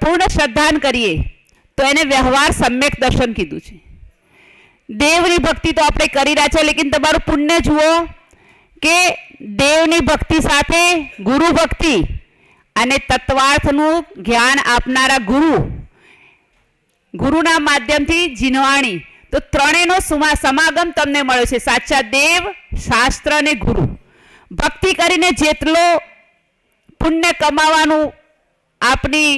પૂર્ણ શ્રદ્ધાન કરીએ તો એને વ્યવહાર સમ્યક દર્શન કીધું છે. દેવની ભક્તિ તો આપણે કરી રહ્યા છે, લેકિન તમારું પુણ્ય જુઓ કે દેવની ભક્તિ સાથે ગુરુ ભક્તિ અને તત્વાર્થનું જ્ઞાન આપનારા ગુરુના માધ્યમથી જીનવાણી, તો ત્રણેયનો સમાગમ તમને મળ્યો છે. સાચા દેવ, શાસ્ત્ર અને ગુરુ. ભક્તિ કરીને જેટલો પુણ્ય કમાવાનું આપની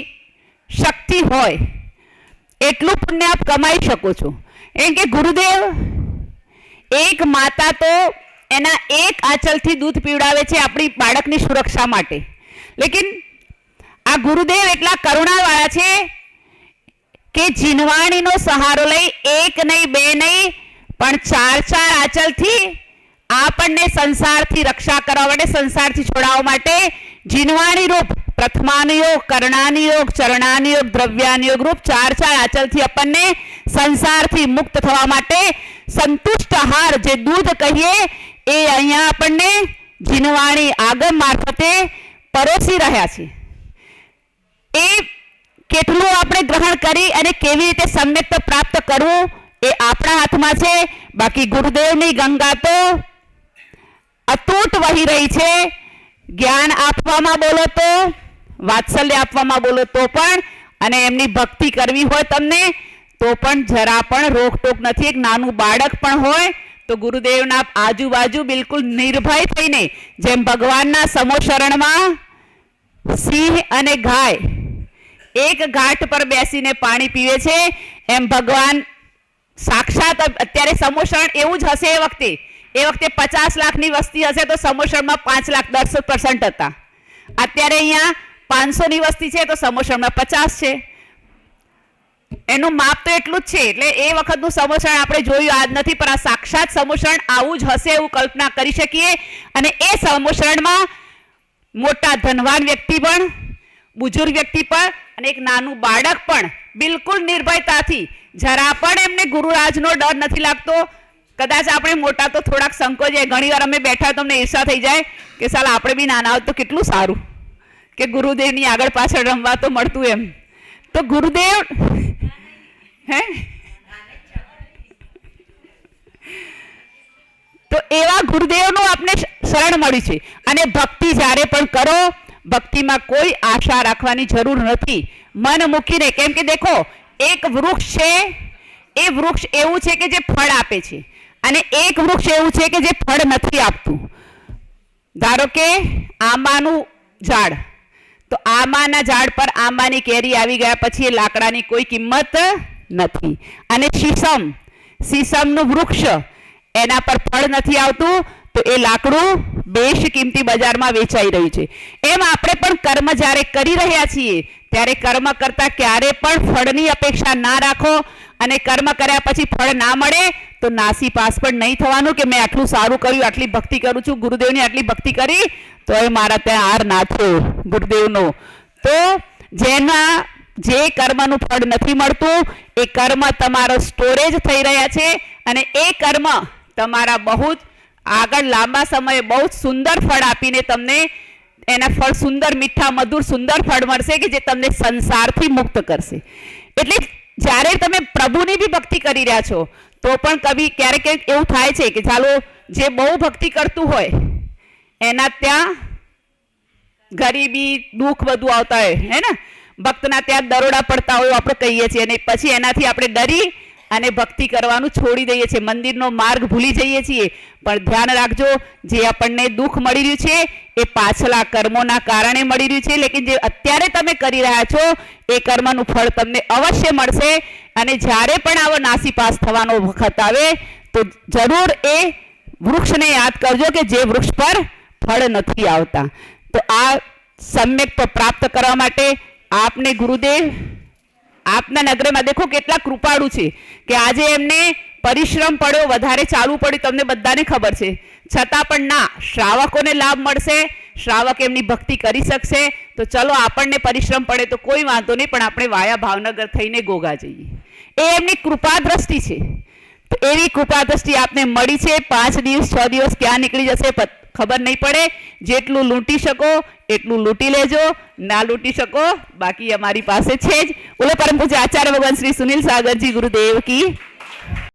શક્તિ હોય એટલું પુણ્ય આપ કમાઈ શકો છો. એમ કે ગુરુદેવ એક માતા તો એના એક આંચલથી દૂધ પીવડાવે છે આપણી બાળકની સુરક્ષા માટે, લેકિન આ ગુરુદેવ એટલા કરુણાવાળા છે કે જીનવાણીનો સહારો લઈ એક નહીં, બે નહીં, પણ ચાર આંચલથી આપણને સંસારથી રક્ષા કરવા માટે, સંસારથી છોડાવવા માટે જીનવાણી રૂપ પ્રથમાનુયોગ, કર્ણાનુયોગ, ચરણાનુયોગ, દ્રવ્યાનુયોગ રૂપ ચાર આંચલથી આપણને સંસારથી મુક્ત થવા માટે સંતુષ્ટ આહાર જે દૂધ કહીએ એ અહીંયા આપણને જીનવાણી આગમ મારફતે પરોસી રહ્યા છે. એ કેટલું આપણે ગ્રહણ કરી અને કેવી રીતે સમ્યક્ત પ્રાપ્ત કરવું એ આપણા હાથમાં છે. બાકી ગુરુદેવની ગંગા તો અતૂટ વહી રહી છે. જ્ઞાન આપવામાં બોલો તો, વાત્સલ્ય આપવામાં બોલો તો પણ, અને એમની ભક્તિ કરવી હોય તમને તો પણ જરા પણ રોકટોક નથી. એક નાનું બાળક પણ હોય તો ગુરુદેવના આજુબાજુ બિલકુલ નિર્ભય થઈને, જેમ ભગવાનના સમોશરણમાં સિંહ અને ગાય એક ઘાટ પર બેસીને પાણી પીવે છે, એમ ભગવાન સાક્ષાત અત્યારે સમોશરણ એવું જ હશે. એ વખતે 50 લાખની વસ્તી હશે તો સમોશરમાં 5 લાખ 10% હતા. અત્યારે અહીંયા 500ની વસ્તી છે તો સમોશરમાં 50 છે. એનું માપ તો એટલું જ છે. એટલે એ વખતનું સમોશરણ આપણે જોયું આજ નથી, પણ આ સાક્ષાત સમોશરણ આવું જ હશે એવું કલ્પના કરી શકીએ. અને એ સમોશરણમાં મોટા ધનવાન વ્યક્તિ પણ, બુજુર્ગ વ્યક્તિ પણ અને એક નાનું બાળક પણ બિલકુલ નિર્ભયતાથી, જરા પણ એમને ગુરુરાજનો ડર નથી લાગતો. કદાચ આપણે મોટા તો થોડાક સંકોચે, ઘણીવાર અમે બેઠા તો અમને ઈર્ષા થઈ જાય કે સાલ આપણે બી નાના હોત તો કેટલું સારું કે ગુરુદેવની આગળ પાછળ રમવા તો મળતું એમ. તો ગુરુદેવ તો એવા ગુરુદેવનું આપણે શરણ મળી છે. અને ભક્તિ જ્યારે પણ કરો, ભક્તિમાં કોઈ આશા રાખવાની જરૂર નથી. મન મૂકીને, કેમ કે દેખો એક વૃક્ષ છે, એ વૃક્ષ એવું છે કે જે ફળ આપે છે, અને એક વૃક્ષ એવું છે કે જે ફળ નથી આપતું. ધારો કે આંબાનું ઝાડ, તો આંબાના ઝાડ પર આંબાની કેરી આવી ગયા પછી એ લાકડાની કોઈ કિંમત નથી. અને શીશમનું વૃક્ષ, એના પર ફળ નથી આવતું તો એ લાકડું બેશ કિંમતી બજારમાં વેચાઈ રહ્યું છે. એમ આપણે પણ કર્મ જ્યારે કરી રહ્યા છીએ ત્યારે કર્મ કરતા ક્યારે પણ ફળની અપેક્ષા ના રાખો. અને કર્મ કર્યા પછી ફળ ના મળે તો નાસી પાસ પણ નહીં થવાનું કે મેં આટલું સારું કર્યું, આટલી ભક્તિ કરું છું, ગુરુદેવની આટલી ભક્તિ કરી તો એ મારા ત્યાં હાર ના થયો ગુરુદેવનો. તો જેના જે કર્મનું ફળ નથી મળતું એ કર્મ તમારો સ્ટોરેજ થઈ રહ્યા છે, અને એ કર્મ તમારા બહુ જ આગળ લાંબા સમયે બહુ જ સુંદર ફળ આપીને તમને એના ફળ સુંદર, મીઠા, મધુર, સુંદર ફળ મળશે કે જે તમને સંસારથી મુક્ત કરશે. એટલે જ્યારે તમે પ્રભુની બી ભક્તિ કરી રહ્યા છો તો પણ કભી ક્યારેક એવું થાય છે કે ચાલો જે બહુ ભક્તિ કરતું હોય એના ત્યાં ગરીબી, દુઃખ બધું આવતા હોય, હે ને, ભક્તના ત્યાં દરોડા પડતા હોય આપણે કહીએ છીએ, અને પછી એનાથી આપણે ડરી અને ભક્તિ કરવાનું છોડી દઈએ છીએ, મંદિરનો માર્ગ ભૂલી જઈએ છીએ. પણ ધ્યાન રાખજો, જે આપણને દુઃખ મળી રહ્યું છે એ પાછલા કર્મોના કારણે મળી રહ્યું છે, લેકિન જે અત્યારે તમે કરી રહ્યા છો એ કર્મનું ફળ તમને અવશ્ય મળશે. અને જ્યારે પણ આવો નાસીપાસ થવાનો વખત આવે તો જરૂર એ વૃક્ષને યાદ કરજો કે જે વૃક્ષ પર ફળ નથી આવતા. તો આ સમ્યક પ્રાપ્ત કરવા માટે આપને ગુરુદેવ આપના નગરમાં દેખો કેટલા કૃપાળુ છે કે આજે એમને પરિશ્રમ પડ્યો, વધારે ચાલવું પડ્યું, તમને બધાને ખબર છે, છતાં પણ ના, શ્રાવકોને લાભ મળશે, શ્રાવક એમની ભક્તિ કરી શકશે. તો ચલો આપણને પરિશ્રમ પડે તો કોઈ વાંધો નહીં, પણ આપણે વાયા ભાવનગર થઈને ગોગા જઈએ, એ એમની કૃપા દ્રષ્ટિ છે. તો એવી કૃપા દ્રષ્ટિ આપને મળી છે. 5 દિવસ 6 દિવસ ક્યાં નીકળી જશે ખબર નહીં પડે. જેટલું લૂંટી શકો એટલું લૂંટી લેજો, ના લૂંટી શકો બાકી અમારી પાસે છે જ. બોલો પરમ પૂજ્ય આચાર્ય ભગવાન શ્રી સુનિલ સાગરજી ગુરુદેવ કી